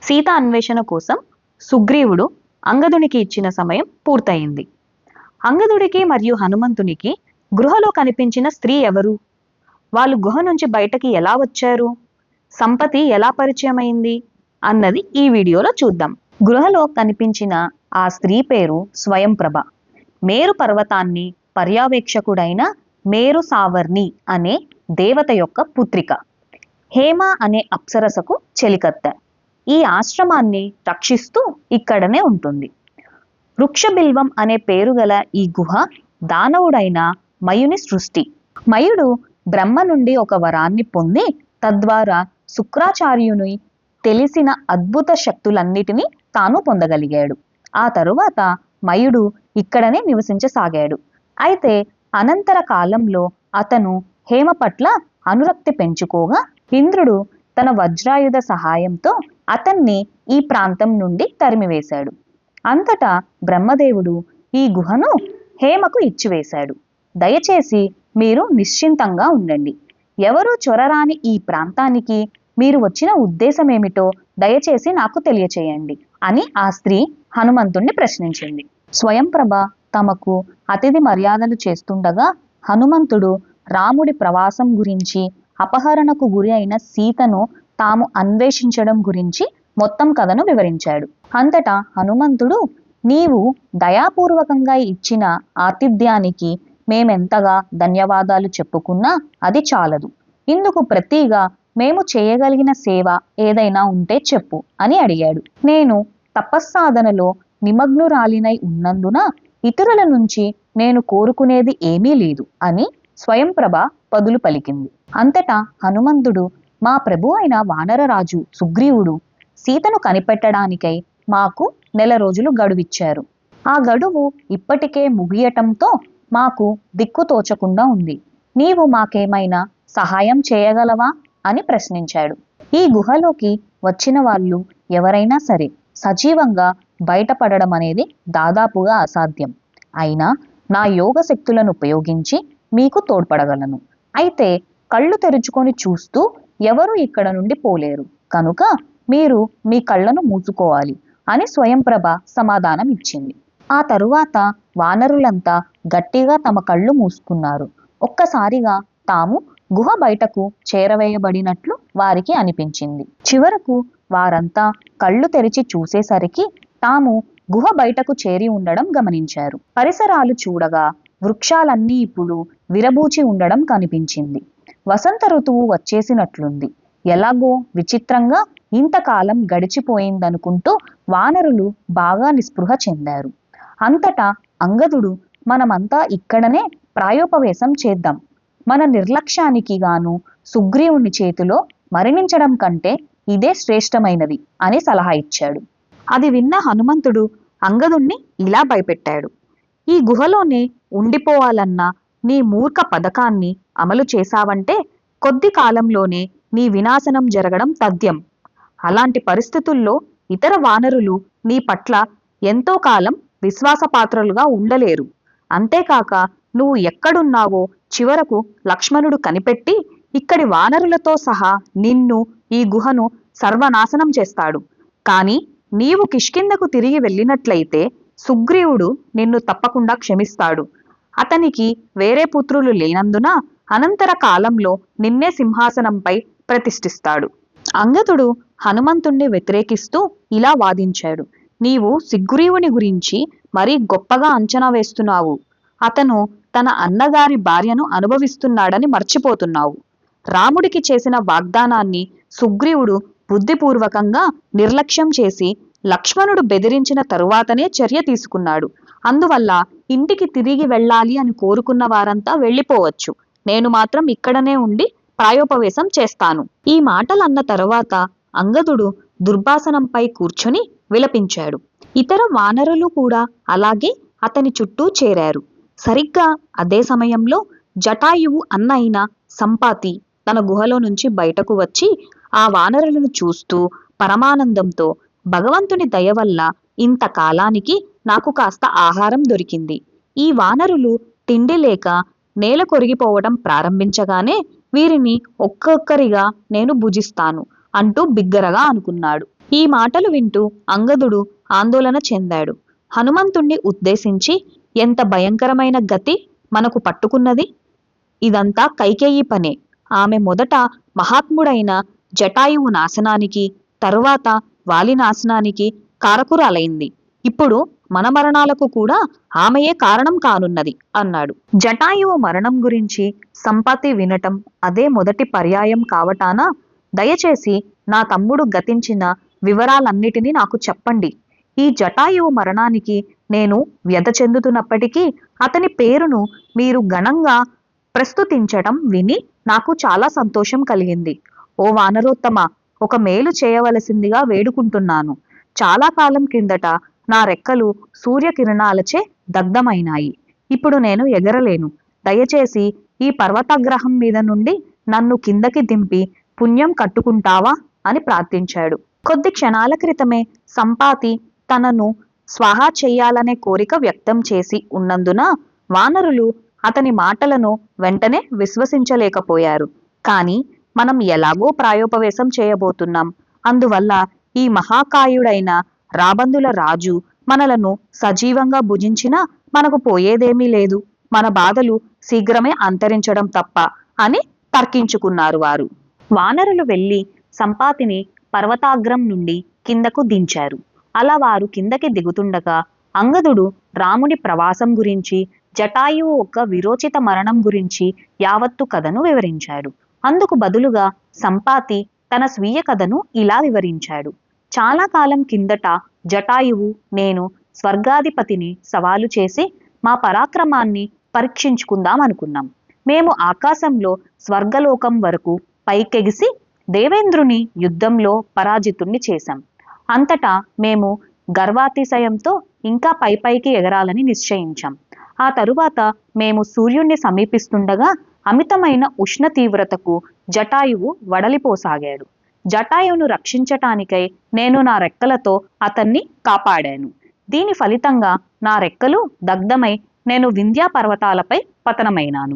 సీత అన్వేషణ కోసం సుగ్రీవుడు అంగదునికి ఇచ్చిన సమయం పూర్తయింది. అంగదుడికి మరియు హనుమంతునికి గృహలో కనిపించిన స్త్రీ ఎవరు? వాళ్ళు గుహ నుంచి బయటకి ఎలా వచ్చారు? సంపతి ఎలా పరిచయమైంది అన్నది ఈ వీడియోలో చూద్దాం. గృహలో కనిపించిన ఆ స్త్రీ పేరు స్వయంప్రభ. మేరు పర్వతాన్ని పర్యవేక్షకుడైన మేరు సావర్ణి అనే దేవత యొక్క పుత్రిక. హేమ అనే అప్సరసకు చెలికత్తె. ఈ ఆశ్రమాన్ని రక్షిస్తూ ఇక్కడనే ఉంటుంది. వృక్షబిల్వం అనే పేరు గల ఈ గుహ దానవుడైన మయుని సృష్టి. మయుడు బ్రహ్మ నుండి ఒక వరాన్ని పొంది తద్వారా శుక్రాచార్యుని తెలిసిన అద్భుత శక్తులన్నిటినీ తాను పొందగలిగాడు. ఆ తరువాత మయుడు ఇక్కడనే నివసించసాగాడు. అయితే అనంతర కాలంలో అతను హేమ పట్ల అనురక్తి పెంచుకోగా ఇంద్రుడు తన వజ్రాయుధ సహాయంతో అతన్ని ఈ ప్రాంతం నుండి తరిమివేశాడు. అంతటా బ్రహ్మదేవుడు ఈ గుహను హేమకు ఇచ్చివేశాడు. దయచేసి మీరు నిశ్చింతంగా ఉండండి. ఎవరూ చొరరాని ఈ ప్రాంతానికి మీరు వచ్చిన ఉద్దేశమేమిటో దయచేసి నాకు తెలియచేయండి అని ఆ స్త్రీ హనుమంతుణ్ణి ప్రశ్నించింది. స్వయంప్రభ తమకు అతిథి మర్యాదలు చేస్తుండగా హనుమంతుడు రాముడి ప్రవాసం గురించి, అపహరణకు గురి అయిన సీతను తాము అన్వేషించడం గురించి మొత్తం కథను వివరించాడు. అంతటా హనుమంతుడు, నీవు దయాపూర్వకంగా ఇచ్చిన ఆతిథ్యానికి మేమెంతగా ధన్యవాదాలు చెప్పుకున్నా అది చాలదు. ఇందుకు ప్రతిగా మేము చేయగలిగిన సేవ ఏదైనా ఉంటే చెప్పు అని అడిగాడు. నేను తపస్సాధనలో నిమగ్నురాలినై ఉన్నందున ఇతరుల నుంచి నేను కోరుకునేది ఏమీ లేదు అని స్వయంప్రభ పదులు పలికింది. అంతటా హనుమంతుడు, మా ప్రభు అయిన వానరరాజు సుగ్రీవుడు సీతను కనిపెట్టడానికై మాకు 1 నెల రోజులు గడువిచ్చారు. ఆ గడువు ఇప్పటికే ముగియటంతో మాకు దిక్కు తోచకుండా ఉంది. నీవు మాకేమైనా సహాయం చేయగలవా అని ప్రశ్నించాడు. ఈ గుహలోకి వచ్చిన వాళ్ళు ఎవరైనా సరే సజీవంగా బయటపడడం అనేది దాదాపుగా అసాధ్యం. అయినా నా యోగ శక్తులను ఉపయోగించి మీకు తోడ్పడగలను. అయితే కళ్ళు తెరుచుకొని చూస్తూ ఎవరు ఇక్కడ నుండి పోలేరు కనుక మీరు మీ కళ్ళను మూసుకోవాలి అని స్వయంప్రభ సమాధానం ఇచ్చింది. ఆ తరువాత వానరులంతా గట్టిగా తమ కళ్ళు మూసుకున్నారు. ఒక్కసారిగా తాము గుహ బయటకు చేరవేయబడినట్లు వారికి అనిపించింది. చివరకు వారంతా కళ్ళు తెరిచి చూసేసరికి తాము గుహ బయటకు చేరి ఉండడం గమనించారు. పరిసరాలు చూడగా వృక్షాలన్నీ ఇప్పుడు విరబూచి ఉండడం కనిపించింది. వసంత ఋతువు వచ్చేసినట్లుంది. ఎలాగో విచిత్రంగా ఇంతకాలం గడిచిపోయిందనుకుంటూ వానరులు బాగా నిస్పృహ చెందారు. అంతటా అంగదుడు, మనమంతా ఇక్కడనే ప్రాయోపవేశం చేద్దాం. మన నిర్లక్ష్యానికి గాను సుగ్రీవుని చేతిలో మరణించడం కంటే ఇదే శ్రేష్టమైనది అని సలహా ఇచ్చాడు. అది విన్న హనుమంతుడు అంగదుణ్ణి ఇలా భయపెట్టాడు. ఈ గుహలోనే ఉండిపోవాలన్న నీ మూర్ఖ పథకాన్ని అమలు చేశావంటే కొద్ది కాలంలోనే నీ వినాశనం జరగడం తథ్యం. అలాంటి పరిస్థితుల్లో ఇతర వానరులు నీ పట్ల ఎంతో కాలం విశ్వాసపాత్రులుగా ఉండలేరు. అంతేకాక నువ్వు ఎక్కడున్నావో చివరకు లక్ష్మణుడు కనిపెట్టి ఇక్కడి వానరులతో సహా నిన్ను, ఈ గుహను సర్వనాశనం చేస్తాడు. కానీ నీవు కిష్కింధకు తిరిగి వెళ్ళినట్లయితే సుగ్రీవుడు నిన్ను తప్పకుండా క్షమిస్తాడు. అతనికి వేరే పుత్రులు లేనందున అనంతర కాలంలో నిన్నే సింహాసనంపై ప్రతిష్ఠిస్తాడు. అంగదుడు హనుమంతుణ్ణి వ్యతిరేకిస్తూ ఇలా వాదించాడు. నీవు సుగ్రీవుని గురించి మరీ గొప్పగా అంచనా వేస్తున్నావు. అతను తన అన్నగారి భార్యను అనుభవిస్తున్నాడని మర్చిపోతున్నావు. రాముడికి చేసిన వాగ్దానాన్ని సుగ్రీవుడు బుద్ధిపూర్వకంగా నిర్లక్ష్యం చేసి లక్ష్మణుడు బెదిరించిన తరువాతనే చర్య తీసుకున్నాడు. అందువల్ల ఇంటికి తిరిగి వెళ్ళాలి అని కోరుకున్న వారంతా వెళ్ళిపోవచ్చు. నేను మాత్రం ఇక్కడనే ఉండి ప్రాయోపవేశం చేస్తాను. ఈ మాటలన్న తరువాత అంగదుడు దుర్భాసనంపై కూర్చొని విలపించాడు. ఇతర వానరులు కూడా అలాగే అతని చుట్టూ చేరారు. సరిగ్గా అదే సమయంలో జటాయువు అన్న అయిన సంపాతి తన గుహలో నుంచి బయటకు వచ్చి ఆ వానరులను చూస్తూ పరమానందంతో, భగవంతుని దయ వల్ల ఇంతకాలానికి నాకు కాస్త ఆహారం దొరికింది. ఈ వానరులు తిండి లేక నేల కొరిగిపోవడం ప్రారంభించగానే వీరిని ఒక్కొక్కరిగా నేను భుజిస్తాను అంటూ బిగ్గరగా అనుకున్నాడు. ఈ మాటలు వింటూ అంగదుడు ఆందోళన చెందాడు. హనుమంతుణ్ణి ఉద్దేశించి, ఎంత భయంకరమైన గతి మనకు పట్టుకున్నది! ఇదంతా కైకేయి పనే. ఆమె మొదట మహాత్ముడైన జటాయువు నాశనానికి, తరువాత వాలి నాశనానికి కారకురాలైంది. ఇప్పుడు మన మరణాలకు కూడా ఆమెయే కారణం కానున్నది అన్నాడు. జటాయువు మరణం గురించి సంపాతి వినటం అదే మొదటి పర్యాయం కావటాన, దయచేసి నా తమ్ముడు గతించిన వివరాలన్నిటినీ నాకు చెప్పండి. ఈ జటాయువు మరణానికి నేను వ్యధ చెందుతున్నప్పటికీ అతని పేరును మీరు ఘనంగా ప్రస్తుతించటం విని నాకు చాలా సంతోషం కలిగింది. ఓ వానరోత్తమ, ఒక మేలు చేయవలసిందిగా వేడుకుంటున్నాను. చాలా కాలం క్రిందట నా రెక్కలు సూర్యకిరణాలచే దగ్ధమైనాయి. ఇప్పుడు నేను ఎగరలేను. దయచేసి ఈ పర్వతాగ్రహం మీద నుండి నన్ను కిందకి దింపి పుణ్యం కట్టుకుంటావా అని ప్రార్థించాడు. కొద్ది క్షణాల క్రితమే సంపాతి తనను స్వాహా చెయ్యాలనే కోరిక వ్యక్తం చేసి ఉన్నందున వానరులు అతని మాటలను వెంటనే విశ్వసించలేకపోయారు. కానీ మనం ఎలాగో ప్రాయోపవేశం చేయబోతున్నాం. అందువల్ల ఈ మహాకాయుడైన రాబందుల రాజు మనలను సజీవంగా భుజించినా మనకు పోయేదేమీ లేదు. మన బాధలు శీఘ్రమే అంతరించడం తప్ప అని తర్కించుకున్నారు వారు. వానరులు వెళ్ళి సంపాతిని పర్వతాగ్రం నుండి కిందకు దించారు. అలా వారు కిందకి దిగుతుండగా అంగదుడు రాముని ప్రవాసం గురించి, జటాయువు ఒక విరోచిత మరణం గురించి యావత్తు కథను వివరించాడు. అందుకు బదులుగా సంపాతి తన స్వీయ కథను ఇలా వివరించాడు. చాలా కాలం కిందట జటాయువు, నేను స్వర్గాధిపతిని సవాలు చేసి మా పరాక్రమాన్ని పరీక్షించుకుందాం అనుకున్నాం. మేము ఆకాశంలో స్వర్గలోకం వరకు పైకెగిసి దేవేంద్రుని యుద్ధంలో పరాజితుణ్ణి చేశాం. అంతటా మేము గర్వాతిశయంతో ఇంకా పైకి ఎగరాలని నిశ్చయించాం. ఆ తరువాత మేము సూర్యుణ్ణి సమీపిస్తుండగా అమితమైన ఉష్ణ తీవ్రతకు జటాయువు వడలిపోసాగాడు. జటాయువును రక్షించటానికై నేను నా రెక్కలతో అతన్ని కాపాడాను. దీని ఫలితంగా నా రెక్కలు దగ్ధమై నేను వింధ్యా పర్వతాలపై పతనమైనాను.